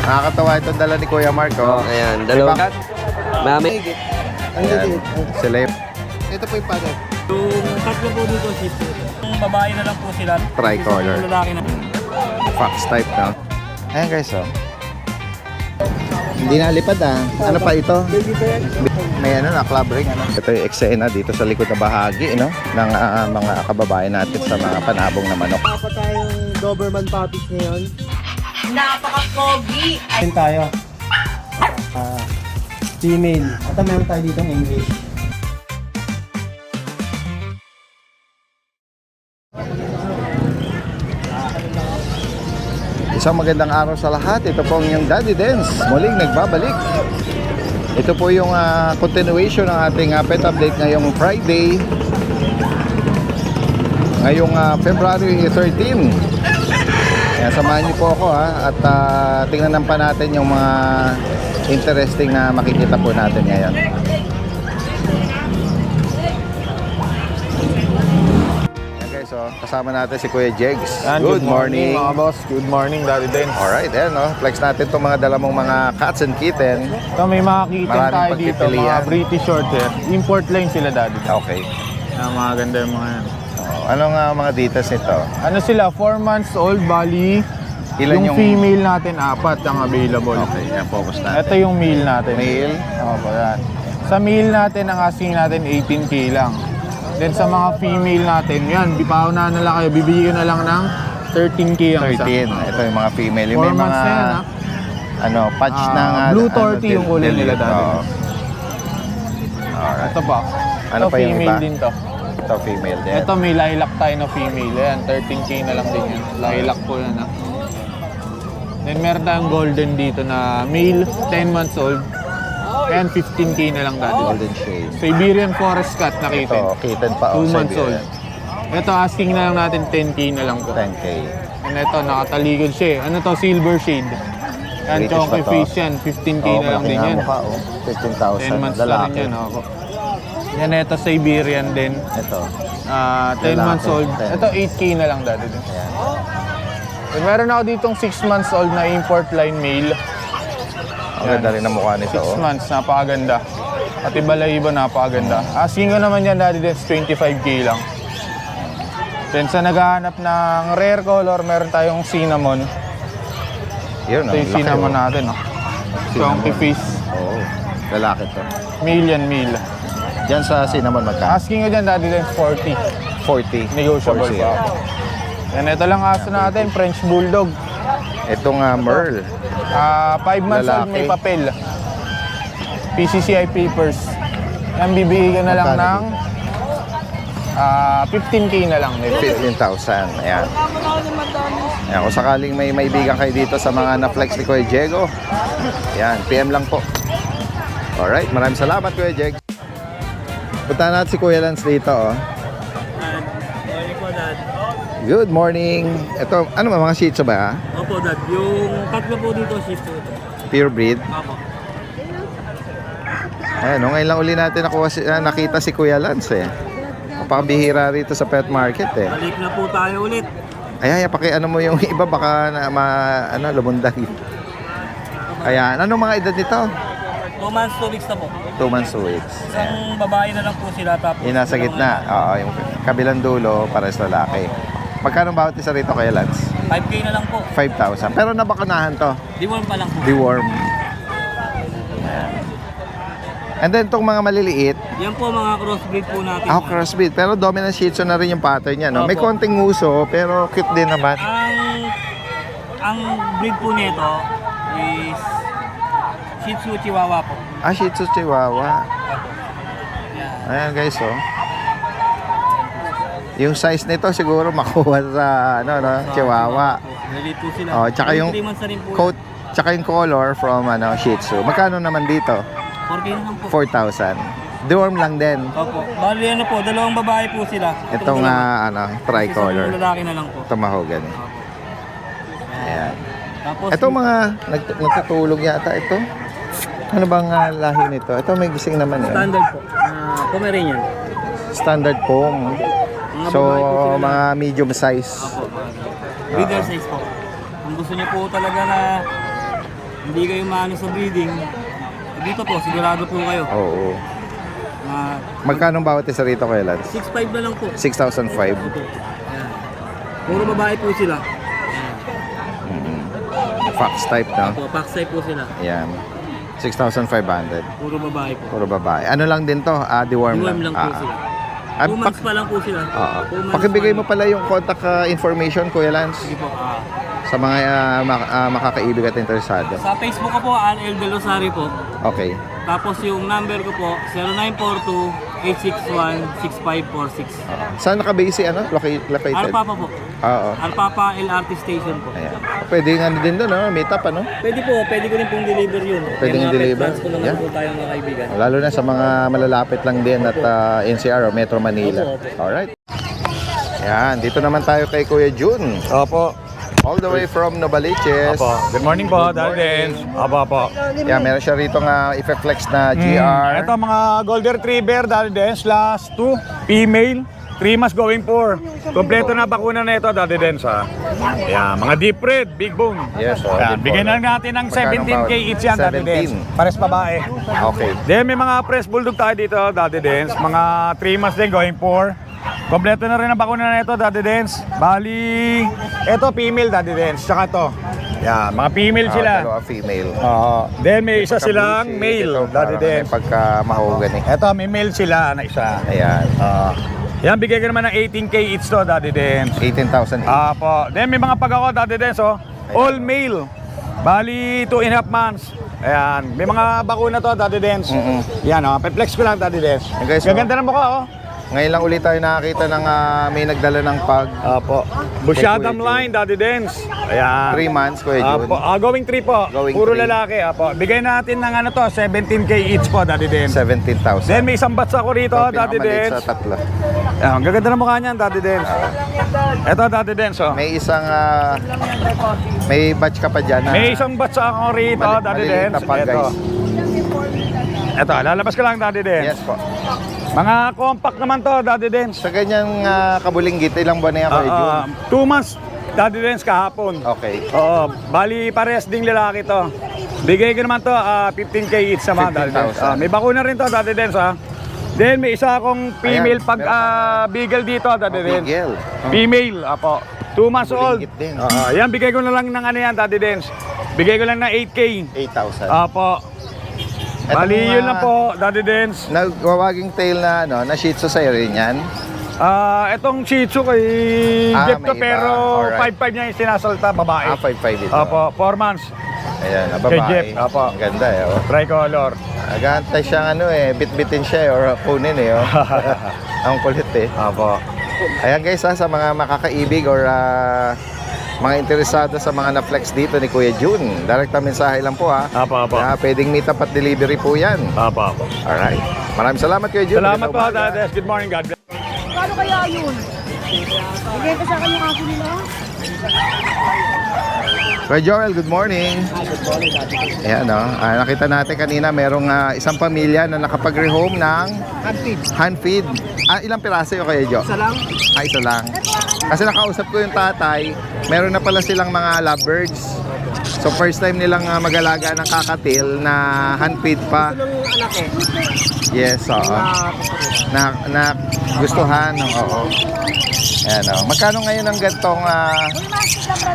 Nakakatawa itong dala ni Kuya Mark. Oh. Ayan, dalawa. Mami. Ayan. Sila yung Ito po yung pattern. Yung tatlo po dito, sister. Yung babae na lang po sila. Tricolor. Yung lalaki na. fox type, no? Ayan guys, oh. Hindi nalipad ah. Ano pa ito? May ano na, club ring. Ano? Ito yung eksena dito sa likod na bahagi, no? Ng mga kababayan natin sa mga panabong na manok.Apa tayong Doberman puppies ngayon. Napaka-pogi! Ayun tayo. Female. At meron tayo dito ng English. Isang magandang araw sa lahat. Ito po ang inyong Daddy Dens. Muling nagbabalik. Ito po yung continuation ng ating pet update ngayong Friday. Ngayong February 13. Kaya samahan niyo po ako at tingnan pa natin yung mga interesting na makikita po natin ngayon. So, kasama natin si Kuya Jegs. Good morning mga boss. Good morning, Daddy Den. Alright, ayan no. Flex natin itong mga dala mong mga cats and kitten. So may mga kitten Maraming tayo dito, pagpipilian. mga British Shorthair. Import line sila, Daddy Den. Okay. Mga ganda yung mga yan. Anong mga details nito? Ano sila, 4 months old, bali. Ilan yung female natin, 4 ang available. Okay, yan focus natin. Ito yung male natin. Male? Opo, yan. Sa male natin, ang asking natin 18K lang. Then sa mga female natin, yan, bipauna na lang kayo, bibigyan na lang ng 13K ang isa. 13. Ito yung mga female. Yung 4 may months mga na yan, ha? ano, patch na nga. Blue torty yung kulay nila dati. Alright. Ito pa. Ano Ito pa yung female iba? din to. Ito female din. Ito may lilac tayo na female. Ayan, 13K na lang din yun. Lilac po yan, ha. Then meron tayong golden dito na male, 10 months old. Ayan, 15K na lang dati. Golden shade. Siberian Forest Cat na kitten. Ito, kitten pa. 2 months old. Ito, asking na lang natin 10K na lang po. 10K. And ito, nakataligod siya eh. Ano to? Silver shade. Yan, British chunky ba to? face yan. 15K na lang din yan. Mukha, oh. 15,000. 10 months na rin Lalaki. yan. Ako. Yan, ito Siberian din. Ito. 10 Lalaki, months old. 10. Ito 8K na lang dati din. Ayan. And meron ako ditong 6 months old na import line male. Ang ganda rin ang mukha nito. 6 months, napakaganda. Pati balahibo, napakaganda. Asking ko naman yan dati din, 25K lang. Then sa naghahanap ng rare color, meron tayong cinnamon. Yun, Ito yung laki, cinnamon oh. natin. Chunky face. Oo. Lalaki to. Male yan, male. Diyan sa cinnamon magkano? Asking ko dyan dati din, 40. 40. Negotiable 40. pa. Yan, ito lang aso natin, French Bulldog. Itong Merle. 5 months old, may Lalaki. papel. PCCI papers. Yan, bibigyan na lang Magkano ng 15K na lang. 15,000. Ayan. Ayan. Kung sakaling may maibigan kayo dito sa mga na-flex ni Kuya Diego, ayan, PM lang po. Alright, maraming salamat Kuya Jeg. Punta natin si Kuya Lance dito. Oh. Morning po, Dad. Good morning. Ito, ano ba, mga Shih Tzu ba? Opo, Dad. Yung tatlo po dito, sister. Pure breed. Opo. Ayan, no, ngayon lang uli natin nakita si Kuya Lance eh. Napakabihira rito sa pet market eh. Balik na po tayo ulit. Ayan, ano mo yung iba baka lumundag. Ayan, anong mga edad nito? 2 months, 2 weeks na po. 2 months, 2 weeks. Ayan. Isang babae na lang po sila. Tapos Yung nasa gitna, oo, yung kabilang dulo, pares lalaki. Magkano bawat isa rito kay Lance? 5K na lang po. 5,000. Pero nabakanahan to. Deworm pa lang po. Deworm. Ayan. And then itong mga maliliit, Yan po mga crossbreed po natin. crossbreed. Pero dominant Shih Tzu na rin yung pattern niya, no? May Opo. konting nguso, pero cute din naman. Ang breed po nito is Shih Tzu Chihuahua po. Shih Tzu Chihuahua. Yan. Ayan guys, oh. Yung size nito siguro makuha sa Chihuahua. Ready po sila. Oh, tsaka yung 3 months na rin po. coat, tsaka yung color from Shih Tzu. Magkano naman dito? 4K na lang po. 4,000. Deworm lang din. Opo. Bali ano po, dalawang babae po sila. Itong tricolor. Isang lalaki na lang po. Ito mahogany. Ayan. Tapos Itong mga nagtutulog yata ito. Ano bang lahi nito? Ito may gising naman eh. standard po. Pomeranian. Standard foam. Mga So, babae po sila. mga medium size. Opo. Breeder size po. Kung gusto niyo po talaga na hindi kayo maano sa breeding, dito po, sigurado po kayo. Oo. Ma Magkano bawat isa rito, Kuya Lance? 6'5 na lang po. 6,500. Opo. Ayan. Puro babae po sila. Fox type, no? Opo, pack size po sila. Ayan. 6,500. Puro babae po. Puro babae. Ano lang din to? Deworm Deworm lang po sila. 2 months pa lang po sila. 2 months Pakibigay pa mo pala yung contact information, Kuya Lance, Sige po. sa mga makakaibig at interesado. Sa Facebook ko po, Anel De Losari po. Okay. Tapos yung number ko po, 0942-861-6546. Saan nakabase si ano? Located? Alpapa po. Oo. Alpapa LRT Station po. Ayan. Pwede nga din doon, no? Meet up, ano? Pwede po, pwede ko rin pong deliver yun. Pwede May mga deliver. pet plans ko naman Yeah. po tayong mga kaibigan. Lalo na sa mga malalapit lang din at NCR o Metro Manila. Opo, opo. Alright. Ayan, dito naman tayo kay Kuya Jun. Opo. All the way from Novaliches. Opo. Good morning po, Daddy Dens. Opo. Yan, meron siya rito nga i-flex na GR. Ito mga Golden Retriever, Daddy Dens, last 2, female. 3 months going 4. Kompleto na bakuna na ito, Daddy Dens, ha. Yan, mga deep red, big bone. Yes, Yan, bigyan na lang natin ng Magkano 17K bawat? each yan, Daddy Dens. 17. Pares babae. Okay. Then may mga press bulldog tayo dito, Daddy Dens. Mga 3 months din going 4. Kompleto na rin ang bakuna na ito, Daddy Dens. Bali, ito female, Daddy Dens. Tsaka to. Yan, mga female sila. Dalawa female. Then may isa silang male, Daddy Dens. Pagka mahogany. Ito, may male sila na isa. Ayan. Yan, bigay ko naman ng 18K each to, Daddy Dens. 18,000 each. Po. Then may mga pag ako, Daddy Dens, oh. All male. Bali, 2.5 months. Ayan. May mga bakuna to, Daddy Dens. Yan, oh. Flex ko lang, Daddy Dens. Hey, guys, oh. Gaganda ng mukha, oh. Ngayon lang ulit tayo nakakita ng may nagdala ng pag. Po. Busyadam line, Daddy Dens. Ayan. 3 months, Kuya Jun. Going 3 po. Going Puro 3. lalaki, po. Bigay natin ng ano to, 17K each po, Daddy Dens. 17,000. Then may isang batch ako rito, Daddy Pinakamaliit Dens. sa tatlo. Ang gaganda ng mukha niyan, Daddy Dens. Ito, Daddy Dens, oh. May isang may batch ka pa dyan. May isang batch ako rito, Daddy maliliit Dens. na pag, guys. Ito, lalabas ko lang, Daddy Dens. Yes po. Mga compact naman to, Daddy Dens. Sa ganyang kabulinggit, ilang buwan na yan, Kuya Jun? 2 months, Daddy Dens, kahapon. Okay. Oo, bali parehas ding lalaki to. Bigay ko naman to, 15K each naman, Daddy Dens. 15,000. May bakuna rin to, Daddy Dens, ha. Then may isa akong female Ayan, pag beagle dito, Daddy Dens. Bigel. Female, apo. 2 months old. Bulingit din. Yan, bigay ko na lang ng ano yan, Daddy Dens. Bigay ko lang ng 8K. 8,000. Apo. Bali, yun lang po, Daddy Dens. Nagwawaging tail na, na Shih Tzu sa'yo rin yan. Itong Shih Tzu kay Jeff may to, iba. pero Alright. 5'5 niya yung sinasalta, babae. 5,500 ito. Opo, 4 months. Ayan, Kay babae. Jeff, apo. Ang ganda eh. Oh. Tricolor. Nag-aantay siyang bit-bitin siya or kunin eh. Oh. Ang kulit eh. Opo. Ayan guys, sa mga makakaibig or mga interesado sa mga na-flex dito ni Kuya Jun. Direkta mensahe lang po ha. Apo. Pwedeng meet up at delivery po yan. Opo. Alright. Maraming salamat Kuya Jun. Salamat po, Magandang umaga. Daddy Dens. Good morning, God bless. Paano kaya yun? Bigay ka sa akin yung aso nila? Kuya Joel, good morning. Ayan nakita natin kanina merong isang pamilya na nakapag-rehome ng hand feed. Ilang piraso yung Kuya Jo? Isa lang. Isa lang. Kasi nakausap ko yung tatay, meron na pala silang mga lovebirds. So first time nilang mag-alaga ng kakatil na hand feed pa. Ito ng anak eh. Yes, oo. Na gustuhan, oo. Ayan, magkano ngayon ang gantong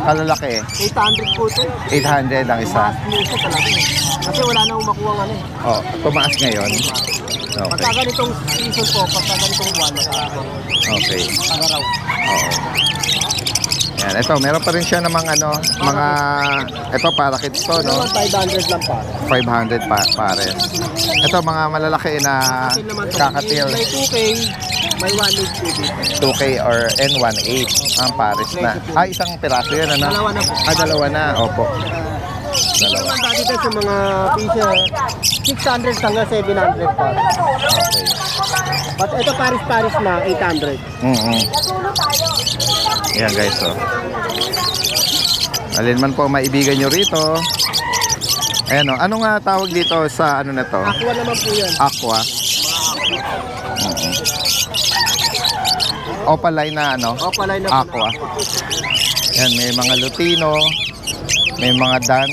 kalalaki? 800 po ito. 800 ang isa. Minsan talaga eh. Kasi wala na makuha ano eh. Oh, tumaas ngayon. Okay. Pagka ganitong season po, pagka ganitong buwan, Okay. pag-araw. Oo. Yan, ito, meron pa rin siya namang mga, ito parakits to, no? 500 lang pa. 500 pares. Ito, mga malalaki na Akin naman to. kakatil. May 2K, may 1.8 2K. 2K or N18 ang pares na. Isang piraso yan, ano? Dalawa na po. Dalawa na, opo. Dalawa. Naman dati tayo sa mga fisher, 600 hanggang 700 pa. Okay. But ito Paris na, 800. Yan guys, alin man po maibigan nyo rito. Ayan ano nga tawag dito sa na to? Aqua naman po yan. Aqua. Opaline na Opaline na po. Aqua. Yan, may mga Lutino, may mga Dan.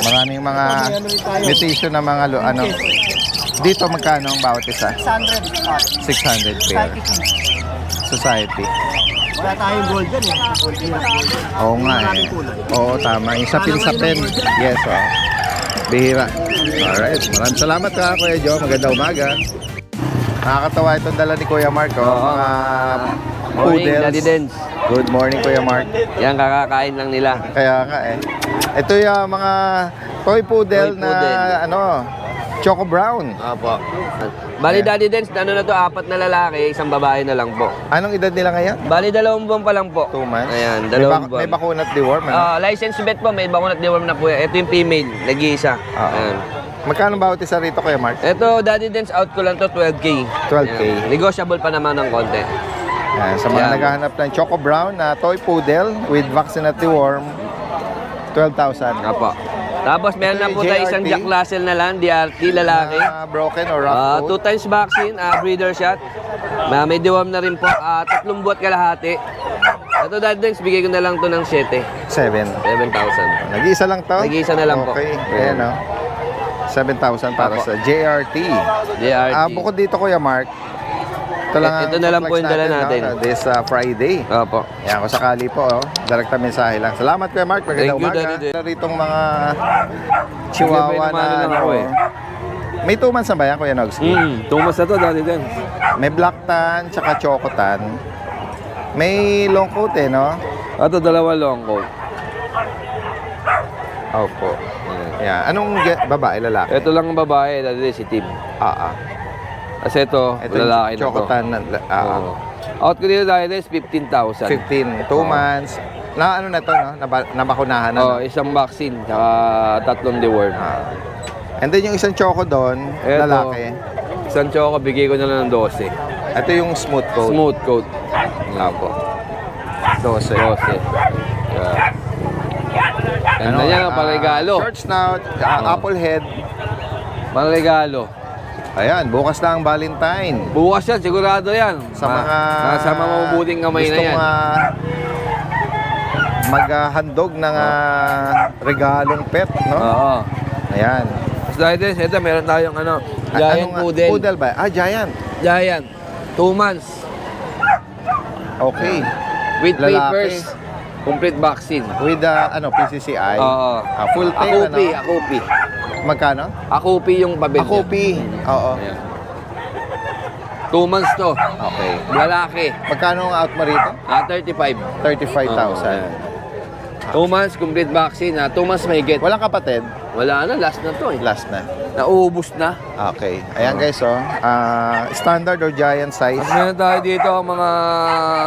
Maraming mga mutation na mga ano. Dito magkano ang bawat isa? 600. 600 pair. Society. Wala tayong golden eh. Oo nga eh. Oo, tama. Yung sapin-sapin. Yes, oh. Bihira. Alright. Maraming salamat ka, Kuya Joe. Magandang umaga. Nakakatawa itong dala ni Kuya Mark. Oh. Mga Morning, poodles. Daddy Dens. Good morning, Kuya Mark. Yan, kakakain lang nila. Kaya nga eh. Ito yung mga toy poodle Toy poodle. na ano, Choco Brown. Opo. Bali, Daddy Dens, ano na to, 4 na lalaki, 1 babae na lang po. Anong edad nila ngayon? Bali, 2 buwan pa lang po. 2 months? Ayan, May 2 buwan. May bakunat deworm, ano? License vet po, may bakunat deworm na po yan. Ito yung female, nag-iisa. Oo. Ayan. Magkano bawat isa rito, Kuya Mark? Ito, Daddy Dens, out ko lang to, 12K. 12K. Ayan. Negotiable pa naman ng konti. Ayan, sa mga Ayan. naghahanap ng Choco Brown na toy poodle with vaccinated deworm, 12,000. Apo. Tapos meron na po Ito yung tayo isang JRT. Jack Russell na lang, DRT, lalaki. Broken or rough 2 coat? times vaccine, breeder shot. May deworm na rin po, 3 buwat kalahati. Ito, Daddy Dens, bigay ko na lang to ng 7. 7. 7,000. Nag-iisa lang to? Nag-iisa na lang po. Okay, ayan o. 7,000 para Apo. sa JRT. JRT. Bukod dito, Kuya Mark, ito lang Ito na lang po yung dala natin. No? This Friday. Opo. Yan, kung sakali po, direkta mensahe lang. Salamat, Kuya Mark. Magandang Thank you, umaga. Daddy Dens. Ritong mga chihuahua na lang ako eh. May 2 months na ba yan, Kuya Nogski? Tumas na to, Daddy Dens. May black tan, tsaka choco tan. May long coat eh, no? Ito, 2 long coat. Opo. Yan. Anong babae, lalaki? Ito lang ang babae, Daddy Dens, si Tim. Kasi ito, Ito yung lalaki na choco to. tan. Oo. Out ko dito, Daddy Dens, 15,000. 15, 2 months. Na ano na to, no? Nabakunahan na. Oh, no? isang vaccine, saka 3 deworm. And then yung isang choco doon, Eto. lalaki. Isang choco, bigay ko na lang ng 12. Ito yung smooth coat. Smooth coat. Opo. 12. 12. Yeah. Ganda niya, paregalo. Short snout, apple head. Paregalo. Ayan, bukas na ang Valentine. Bukas yan, sigurado yan. Sa mga Sa mabubuting kamay na yan. maghandog ng regalong pet, no? Oo. Ayan. Sliders, ito meron tayong giant Anong, poodle. Poodle ba? Giant. Giant. 2 months. Okay. With Lalaki. papers. Complete vaccine. With PCCI. Oo. Full tail, Akupi, ano? akupi. Magkano? Akupi yung pabel niya. Akupi. Oo. Ayan. 2 months to. Okay. Lalaki. Magkano ang out mo rito? 35. 35,000. 2 months, complete vaccine. 2 months may get. Walang kapatid? Wala na, last na to eh. Last na. Naubos na. Okay. Ayan guys, oh. Standard or giant size? Mas meron tayo dito ang mga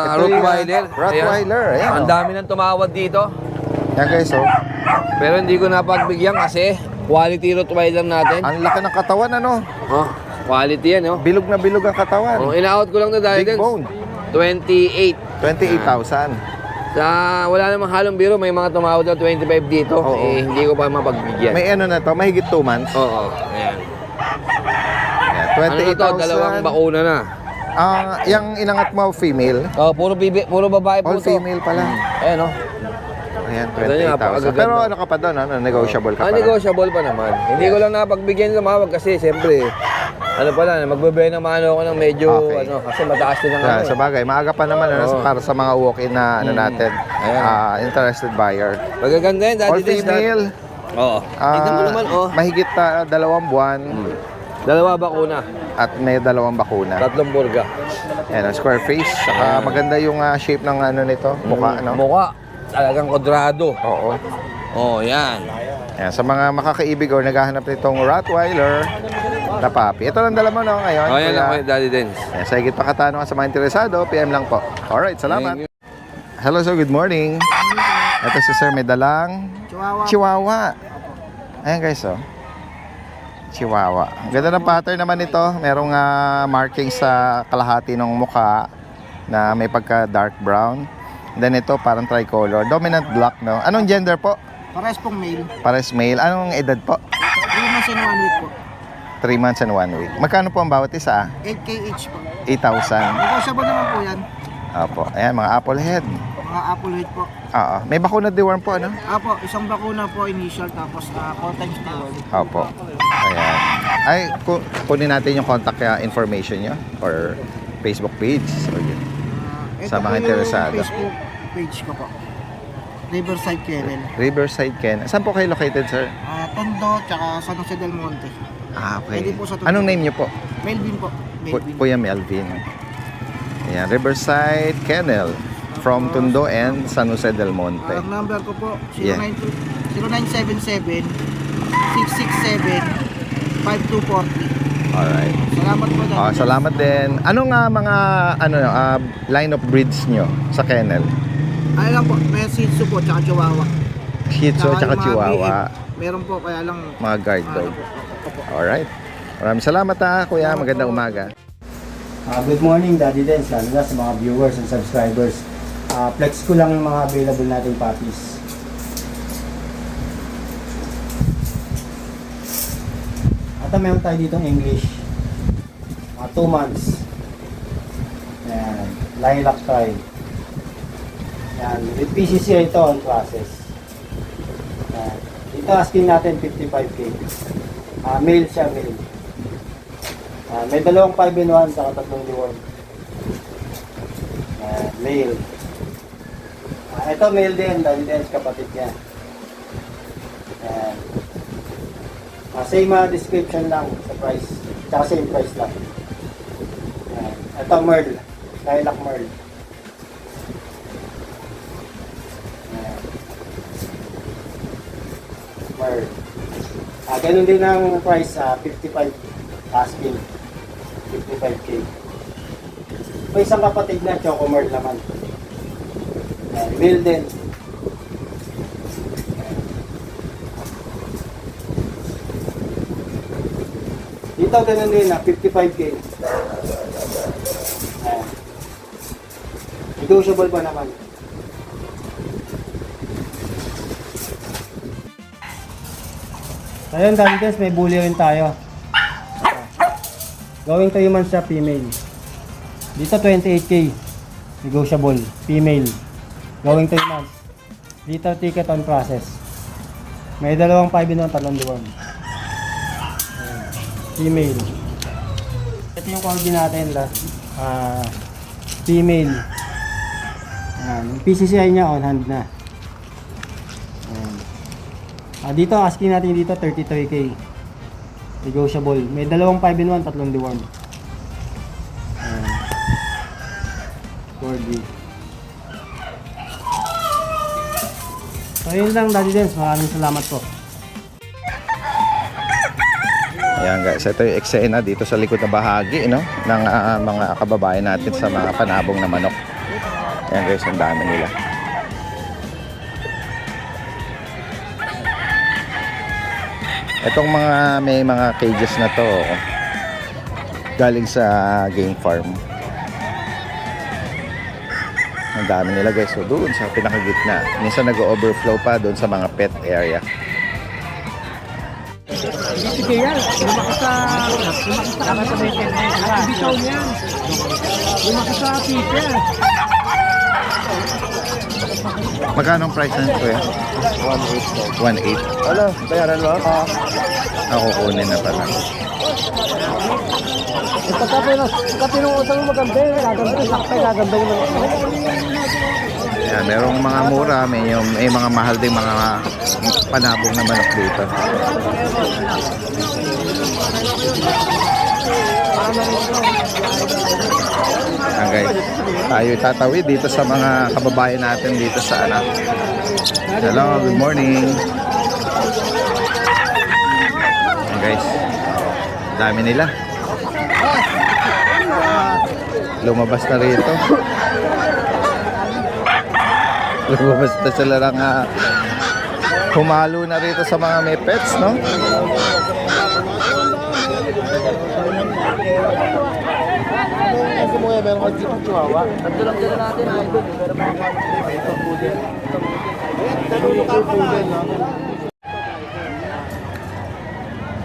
Ito yung Rottweiler. Rottweiler, ayan. Ang oh. dami nang tumawad dito. Ayan guys, oh. Pero hindi ko napagbigyan kasi quality Rottweiler natin. Ang laki ng katawan, ano? Oh, quality yan, oh. Bilog na bilog ang katawan. Oh, in-out ko lang na dahil Big bone. 28. 28,000. Sa wala namang halong biro, may mga tumawad na 25 dito. Oo. Eh, hindi ko pa mapagbigyan. May ano na to, mahigit 2 months. Oo, ayan. Ayan, Ano na to, 28,000. 2 bakuna na. Yung inangat mo, female. Oh, puro babae po All to. female pala. Ayan, oh. Ayan, Ito niya, 28,000. napakaganda. Pero ano ka pa doon, ano? Negotiable ka pa. Negotiable pa naman. Hindi ko lang napagbigyan lumawag kasi siyempre, magbebenta naman ako ng medyo, Okay. kasi mataas din ang Yeah, sa bagay, maaga pa naman Oo. para sa mga walk-in na natin, interested buyer. Magaganda yun, All Daddy Dens. female, Oo. Tignan mo naman, oh. mahigit 2 buwan 2 bakuna, at may 2 bakuna. 3 burga. Ayan, square face, saka maganda yung shape ng nito, mukha, no? Mukha, talagang kwadrado. Oo. Oh, yan. Ayan, sa mga makakaibig o naghahanap nitong Rottweiler na puppy. Ito lang dala mo, no, ngayon. Oh, yan Kaya- lang po, Daddy Dens. Ayan, sa higit pa katanungan sa mga interesado, PM lang po. Alright, salamat. Thank you. Hello sir, good morning. Ito si sir, may dalang Chihuahua. Ayan guys, oh. Chihuahua. Ganda ng pattern naman ito. Merong marking sa kalahati ng mukha na may pagka dark brown. Then ito parang tricolor. Dominant black, no? Anong gender po? Pares pong male. Pares male. Anong edad po? 3 months and 1 week po. 3 months and 1 week. Magkano po ang bawat isa? 8K each po. 8,000. Negotiable naman po yan. Opo. Ayan, mga apple head. Mga Tsaka apple head po. May bakuna deworm po, ano? Apo, isang bakuna po initial tapos 4 times deworm. Opo. Ayan. Ay, kunin natin yung contact information nyo or Facebook page. So, yun. Sa mga interesado. Facebook page ko po. Riverside Kennel. Riverside Ken. Saan po kayo located, sir? Tondo, tsaka San Jose del Monte. Okay. Pwede po sa Tondo. Anong name nyo po? Melvin po. Melvin. Kuya Melvin. Ayan, Riverside Kennel from Tondo and San Jose del Monte. Ang number ko po, Yeah. 0977 667 5240. Alright. Salamat po dyan. Salamat din. Ano nga mga line of breeds nyo sa kennel? Ano lang po, may Shih Tzu po, tsaka Chihuahua. Shih Tzu tsaka yung mga Chihuahua. BM. Meron po, kaya lang... Mga guard dog. Opo. Alright. Maraming salamat kuya. Magandang umaga. Good morning, Daddy Dens, lalo na sa mga viewers and subscribers. Flex ko lang yung mga available nating puppies. At meron tayo ditong English. Mga 2 months. Ayan, lilac tie. Ayan, with PCCI ito on process. Ayan. Ito asking natin 55k. Male siya, male. May dalawang 5-in-1 saka 3 deworm. Male. Ito male din, dahil din kapatid niya. Same description lang sa price. Tsaka same price lang. Ito Merl. Lilac Merl. Merl. Ganun din ang price, 55 asking. 55k. May isang kapatid na Choco Merl naman. Male din. Dito ganun din 55k. Negotiable pa naman. Ayun, dahil guys, may bully rin tayo. Going 3 months siya, female. Dito 28k. Negotiable, female. Going 3 months. Dito ticket on process. May dalawang 5-in-1, 3 deworm. Female. Ito yung corgi natin, female. Yung PCCI niya on hand na. Dito asking natin dito 33k. Negotiable. May dalawang 5-in-1, 3 deworm. Corgi. So yun lang, Daddy Dens. Maraming salamat po. Ayan guys, ito yung eksena dito sa likod na bahagi ng mga kababayan natin sa mga panabong na manok. Ayan guys, ang dami nila. Itong may mga cages na to galing sa game farm. Ang dami nila guys, so doon sa pinakagitna. Minsan nag-overflow pa doon sa mga pet area. Sige yan, lumaki sa bitaw niya. Lumaki sa Peter. Magkano ang price na ito? 1.8. Ano, bayaran mo? Ako kunin na pala. Pagka-pinungutan mo maganda eh. Gaganda yung sakta, gaganda yung Ayan, merong mga mura, may mga mahal ding mga panabong na manok dito. Ayan guys, tayo tatawid dito sa mga kababayan natin dito sa Hello, good morning. Ayan guys, dami nila. Lumabas na rito. Lumabas na sila lang humalo na rito sa mga may pets, no? Kasi mo yan, meron kang chihuahua. Tatlo lang dala natin, idol.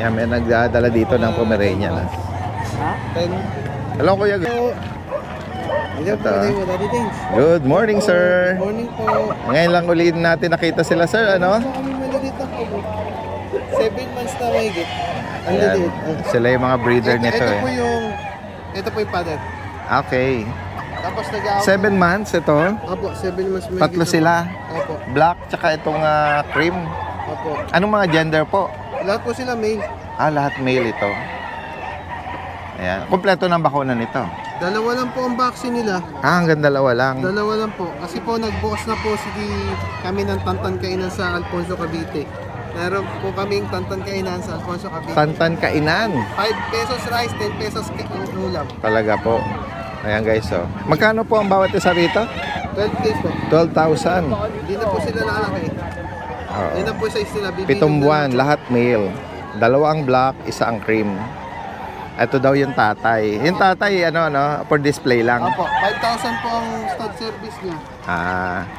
Yan, may nagdadala dito ng Pomeranian. Hello, Kuya. Ito. Good morning, sir. Morning po. Ngayon lang ulit natin nakita sila, sir, ano? Kami maliliit lang po. 7 months na mahigit. Ang Ayan. liliit. Sila yung mga breeder nito ito eh. Ito po yung pattern. Okay. Tapos 7 months ito. Opo, 7 months mahigit. Tatlo sila. Opo, Black tsaka itong cream. opo. Anong mga gender po? Lahat po sila male. Lahat male ito. Ayan. Kompleto ng bakuna nito. Dalawa lang po ang vaccine nila. Hanggang dalawa lang. Dalawa lang po. Kasi po nagbukas na po kami ng Tantan Kainan sa Alfonso Cavite. Meron po kaming Tantan Kainan sa Alfonso Cavite. Tantan kainan. 5 pesos rice, 10 pesos ulam. Talaga po. Ayan guys, oh. Magkano po ang bawat isa rito? 12K po. 12,000. Hindi na po sila lalaki. Oh. Hindi na po size nila. 7 buwan, lahat male. 2 ang black, 1 ang cream. Ito daw yung tatay. Yung tatay, for display lang. Opo, 5,000 po ang stud service niya.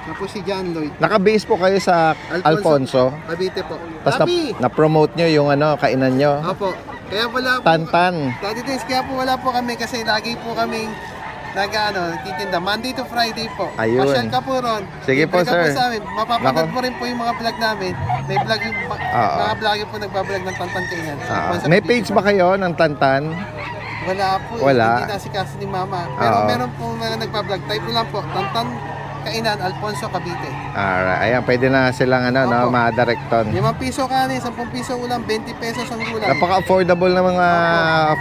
Tapos si John Lloyd. Naka-base po kayo sa Alfonso. Cavite po. Tapos Tabi! na-promote nyo yung kainan nyo. Opo. Kaya wala po. Tantan. Daddy Days, kaya po wala po kami kasi lagi po kaming titinda. Monday to Friday po. Ayun. Pasyal ka po ron. Sige po, Libre ka sir. Po sa amin. Mapapanood Nako. mo rin po yung mga vlog namin. May vlog yung mga vlogger po nagbablog ng Tantan Kainan. May page ba kayo ng Tantan? Wala po. Wala. Hindi nasikaso ni Mama. Pero Oo. meron po mga nagbablog. Type mo lang po. Tantan Kainan, Alfonso Cavite. Alright. Ayan, pwede na silang Opo. ma-directon. 5 piso kanin, 10 piso ulam, 20 pesos ang gulay. Napaka-affordable na mga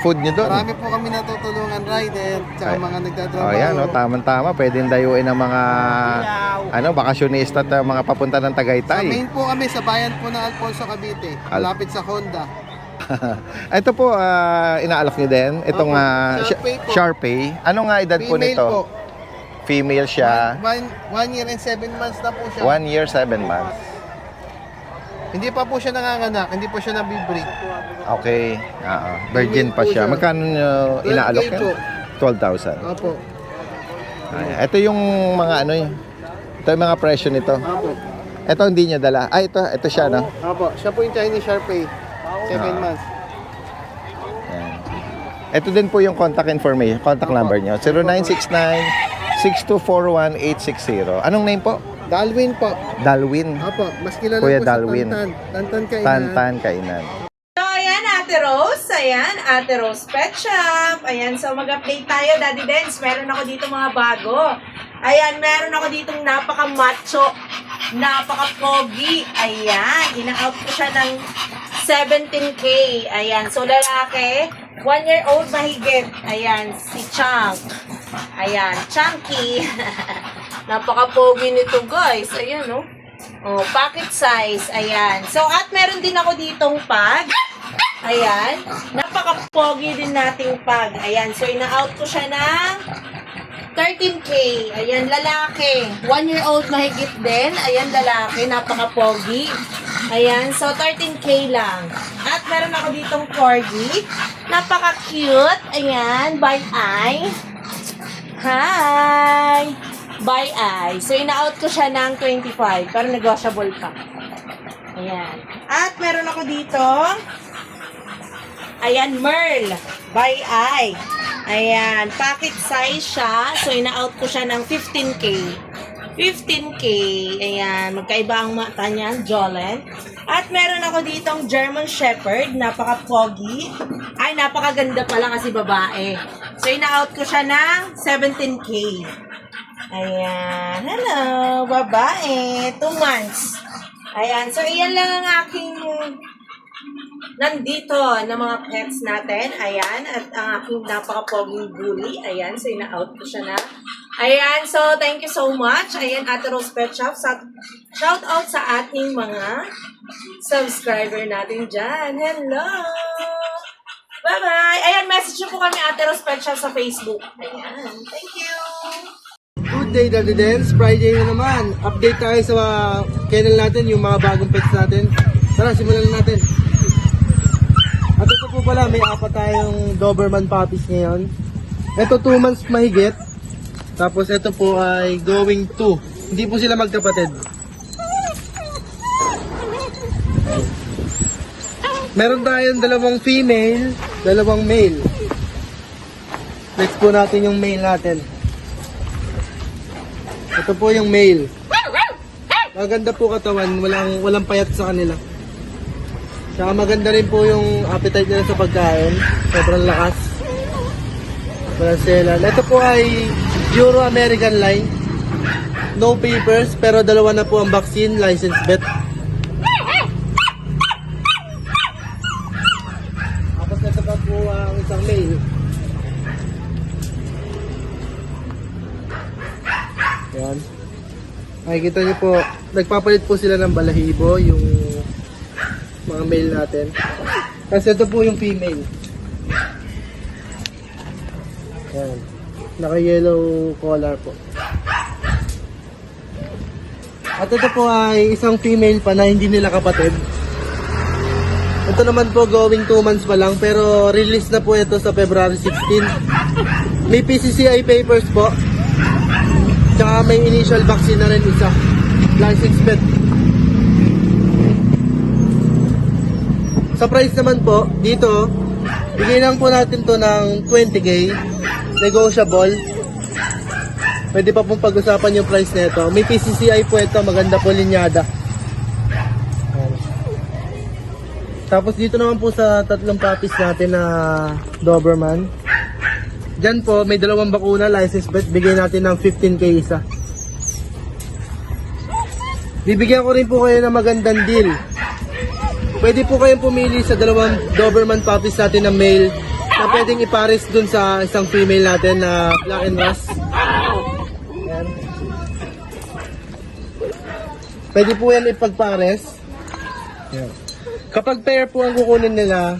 food nyo doon. Marami po kami natutulungan rider, tsaka mga nagtatrabaho. Ayan, tamang-tama. Pwedeng dayuin ng mga bakasyonista at mga papunta ng Sa Tagaytay. main po kami sa bayan po ng Alfonso Cavite, malapit sa Honda. Ito po, inaalok nyo din. Itong Opo, Sharpei po. Sharpei. Ano nga edad po Female nito? po. Female siya. 1 year and 7 months na po siya. 1 year, 7 months. Hindi pa po siya nanganganak, hindi po siya nabibreed. Okay. Virgin pa siya. Magkano nyo 12K inaalok po. yan? 12,000. Opo. Ayan. Ito yung mga ito yung mga presyo nito. Opo. Ito hindi niya dala. Ito siya, no? Opo. Siya po yung Chinese Sharpei. 7 months. Ayan. Ito din po yung contact information, contact number nyo. 0969-6241-860. Anong name po? Dalwin po. Dalwin. Opo. Mas kilala Kuya po Dalwin. sa Tantan. Tantan Kainan. Tantan Kainan. So, ayan, Ate Rose. Ayan, Ate Rose Pet Shop. Ayan, so mag-update tayo, Daddy Dens. Meron ako dito mga bago. Ayan, meron ako dito napaka-macho, napaka-pogi. Ayan, ina-out ko siya ng 17K. Ayan, so lalaki, 1-year-old mahigit. Ayan, si Chunk. Ayan, Chunky. Napaka-pogi nito, guys. Ayan, no? Oh, pocket size. Ayan. So, at meron din ako ditong pag. Ayan. Napaka-pogi din nating pag. Ayan. So, ina-out ko siya ng 13K. Ayan, lalaki. 1-year-old mahigit din. Ayan, lalaki. Napaka-pogi. Ayan. So, 13K lang. At meron ako ditong corgi. Napaka-cute. Ayan. By eye. Hi! By eye. So, ina-out ko siya ng 25. Pero negotiable pa. Ayan. At meron ako dito. Ayan, Merl. By eye. Ayan. Pocket size siya. So, ina-out ko siya ng 15K. 15K. Ayan. Magkaiba ang mata niyan. Jolent. At meron ako ditong German Shepherd. Napaka-pogi. Ay, napakaganda pala kasi babae. So, ina-out ko siya ng 17K. Ayan. Hello, babae. 2 months. Ayan. So, iyan lang ang aking nandito na mga pets natin. Ayan. At ang aking napaka-poging bully. Ayan. So, ina-out ko siya na. Ayan. So, thank you so much. Ayan, Ate Rose Pet Shop. Shout out sa ating mga subscriber natin dyan. Hello! Bye-bye! Ayan, message nyo po kami, Ate Rose Pet Shop sa Facebook. Ayan. Thank you! Good day, Daddy Dens. Friday na naman. Update tayo sa kennel natin, yung mga bagong pets natin. Tara, simulan na natin. At ito po pala, may 4 tayong Doberman puppies ngayon. Ito 2 months mahigit. Tapos ito po ay going 2. Hindi po sila magkapatid. Meron tayong 2 female, 2 male. Next po natin yung male natin. Ito po yung male. Maganda po katawan, walang payat sa kanila. Saka maganda rin po yung appetite nila sa pagkain. Sobrang lakas. Walang selan. Ito po ay Euro American line. No papers, pero dalawa na po ang vaccine, license vet. Tapos ito pa po ang isang male. Yan. Makikita niyo po, nagpapalit po sila ng balahibo, yung mga male natin. Kasi ito po yung female. Yan. Naka-yellow collar po. At ito po ay isang female pa na hindi nila kapatid. Ito naman po going 2 months pa lang, pero release na po ito sa February 16. May PCCI papers po. Tsaka may initial vaccine na rin isa. License vet. Sa price naman po, dito, bigay lang po natin to ng 20k. Negotiable. Pwede pa pong pag-usapan yung price nito. May PCCI po ito, maganda po linyada. Ayan. Tapos dito naman po sa tatlong puppies natin na Doberman. Diyan po, may 2 bakuna, license vet, bigay natin ng 15k isa. Bibigyan ko rin po kayo ng magandang deal. Pwede po kayong pumili sa 2 Doberman puppies natin na male na pwedeng ipares dun sa isang female natin na Black and Russ. Ayan. Pwede po yan ipagpares. Ayan. Kapag pair po ang kukunin nila,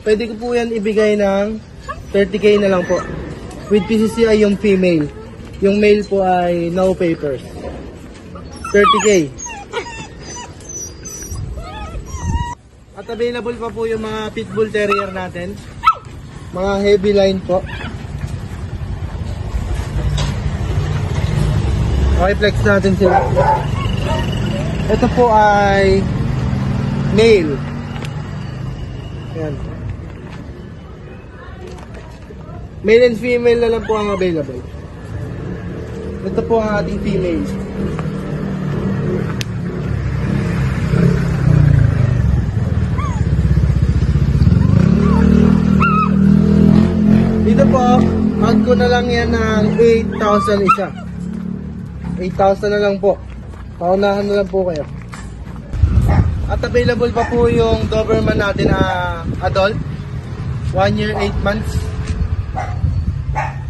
pwede ko po yan ibigay ng 30k na lang po. With PCCI yung female. Yung male po ay no papers. 30k. At available pa po yung mga Pitbull Terrier natin. Mga heavy line po. Okay, flex natin sila. Ito po ay male. Ayan. Male and female na lang po ang available. Ito po ang ating female. Dito po, mag ko na lang yan ng 8,000 isa. 8,000 na lang po. Paunahan na lang po kayo. At available pa po yung Doberman natin na adult. 1 year, 8 months.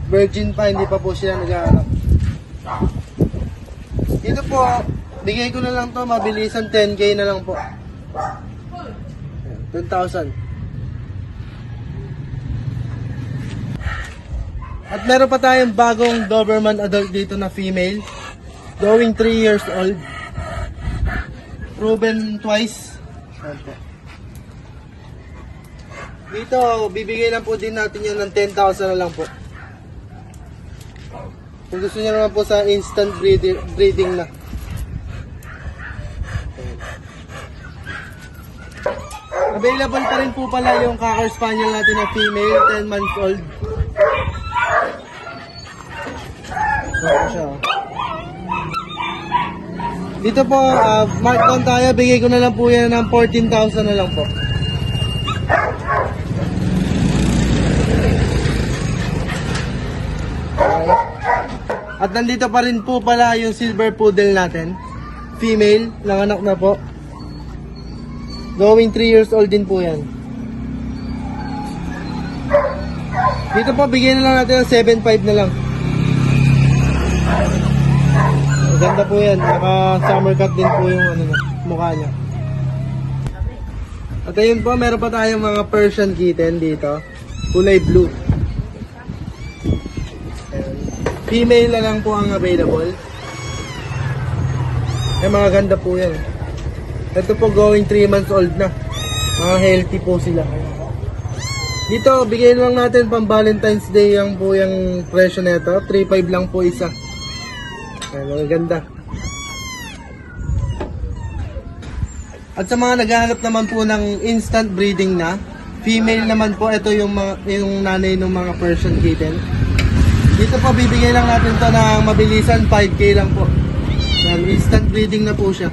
Virgin pa, hindi pa po sila nag-aanak. Dito po, bigay ko na lang to, mabilisan 10k na lang po. 10,000. At meron pa tayong bagong Doberman adult dito na female. Going 3 years old. Proven twice. Dito, bibigay lang po din natin yan ng 10,000 na lang po. Kung gusto niyo naman po sa instant breeding na. Available pa rin po pala yung Cocker Spaniel natin na female, 10 months old. Ito siya. Dito po, mark down tayo, bigay ko na lang po yan ng 14,000 na lang po. Okay. At nandito pa rin po pala yung silver poodle natin. Female, nanganak na po. Going 3 years old din po yan. Dito po, bigyan na lang natin ng 7,500 na lang. Maganda po yan. Naka summer cut din po yung ano, mukha niya. At ayun po, meron pa tayong mga Persian kitten dito. Kulay blue. Ayan. Female na lang po ang available. Ay, mga ganda po yan. Ito po going 3 months old na. Mga healthy po sila. Dito, bigyan lang natin pang Valentine's Day yung po yung presyo nito. 3,500 lang po isa. Ayan, mga ganda. At sa mga naghahanap naman po ng instant breeding na, female naman po, ito yung nanay ng mga Persian kitten. Dito po, bibigay lang natin to ng mabilisan, 5K lang po. Yan, instant breeding na po siya.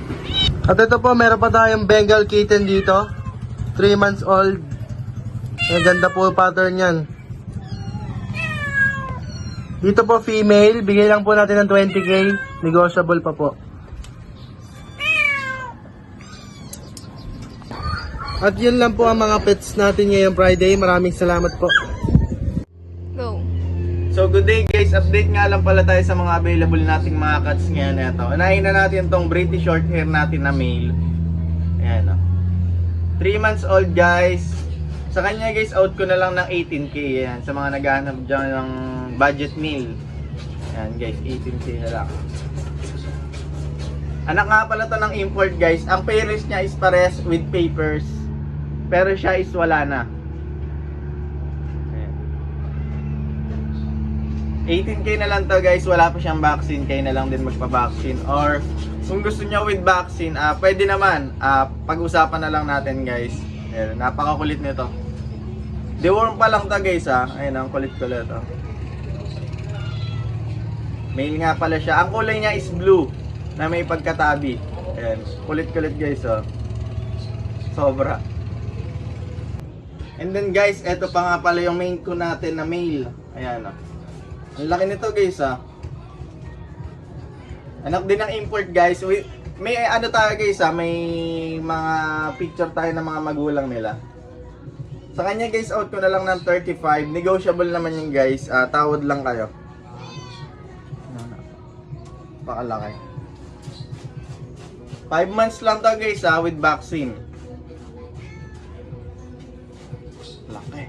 At ito po, meron pa tayong Bengal kitten dito. 3 months old. Ang ganda po pattern yan. Dito po, female. Bigay lang po natin ng 20K. Negotiable pa po. At yun lang po ang mga pets natin ngayong Friday. Maraming salamat po. Go. So good day guys, update nga lang pala tayo sa mga available nating mga cats ngayon. Ito, unahin na natin tong British Shorthair natin na male. Ayan o. 3 months old guys. Sa kanya guys, out ko na lang ng 18K. Ayan, sa mga naghahanap dyan ng budget meal. Ayan guys, 18K na lang. Anak nga pala to ng import guys. Ang parents niya is pares with papers. Pero siya is wala na. 18K na lang to guys, wala pa siyang vaccine, kayo na lang din magpa-vaccine. Or kung gusto niyo with vaccine, pwede naman, pag-usapan na lang natin guys. Ayan, napakakulit nito. Deworm pa lang to guys ayun, ang kulit-kulit to. Male nga pala siya, ang kulay niya is blue, na may pagkatabi. Ayan, kulit-kulit guys sobra. And then guys, eto pa nga pala yung main ko natin na male. Ayan ang laki nito guys Anak din ng import guys. May ano tayo guys may mga picture tayo ng mga magulang nila. Sa kanya guys, out ko na lang ng 35. Negotiable naman yung guys. Tawad lang kayo. Pakalaki. 5 months lang to guys with vaccine. Laki.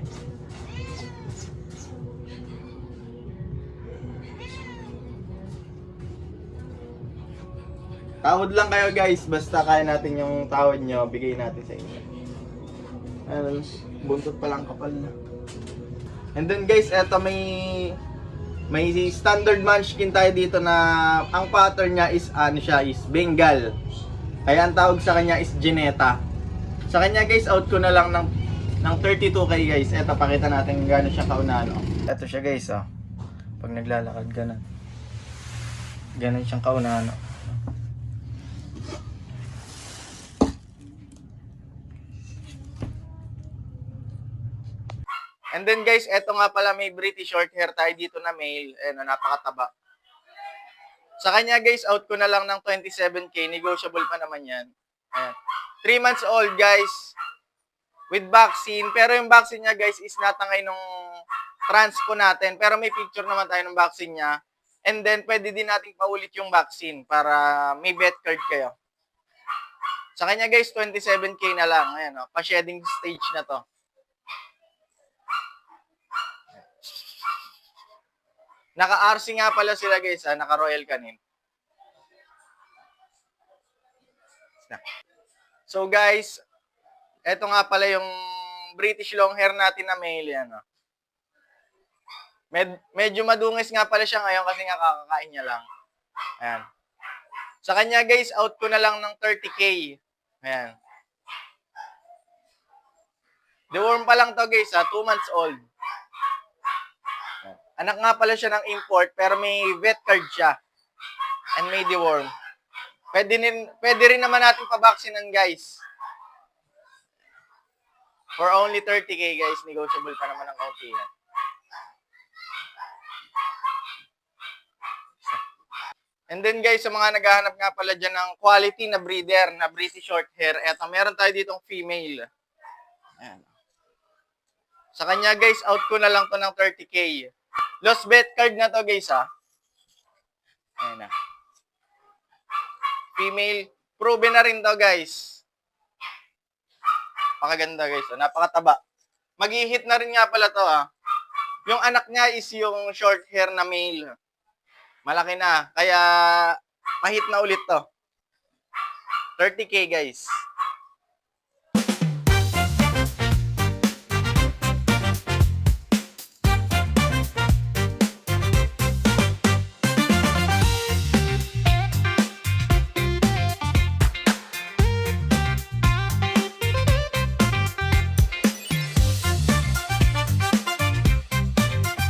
Tawad lang kayo guys, basta kaya natin yung tawad nyo, bigay natin sa inyo. Ayun, buntot pa lang kapal na. And then guys, eto may standard munchkin tayo dito na ang pattern niya is is Bengal. Kaya ang tawag sa kanya is Gineta. Sa kanya guys, out ko na lang ng 32K guys. Eto, pakita natin kung gaano siya kaunano. Eto siya guys pag naglalakad ganun. Ganun siyang kaunano. And then guys, eto nga pala may British Shorthair tayo dito na male. Ayan, napakataba. Sa kanya guys, out ko na lang ng 27K. Negotiable pa naman yan. Ayan. 3 months old guys. With vaccine. Pero yung vaccine niya guys is natangay nung transpo natin. Pero may picture naman tayo ng vaccine niya. And then pwede din natin paulit yung vaccine para may vet card kayo. Sa kanya guys, 27K na lang. Ayan pa-shedding stage na to. Naka-RC nga pala sila guys naka-Royal Canin. So guys, eto nga pala yung British Longhair natin na male yan. Medyo madungis nga pala siya ngayon kasi nga kakakain niya lang. Ayan. Sa kanya guys, out ko na lang ng 30K. Ayan. Deworm pa lang to guys 2 months old. Anak nga pala siya ng import pero may vet card siya. And may deworm. Pwede rin naman natin pa-vaccinahan guys. For only 30K guys. Negotiable pa naman ang kaunti yan. And then guys, sa mga naghahanap nga pala dyan ng quality na breeder na British Shorthair, eto, meron tayo ditong female. Ayan. Sa kanya guys, out ko na lang to ng 30K. Lost vet card na to guys Ayan na. Female. Proven na rin to guys. Pakaganda guys napakataba. Mag-hit na rin nga pala to Yung anak niya is yung short hair na male. Malaki na. Kaya pahit na ulit to. 30K guys.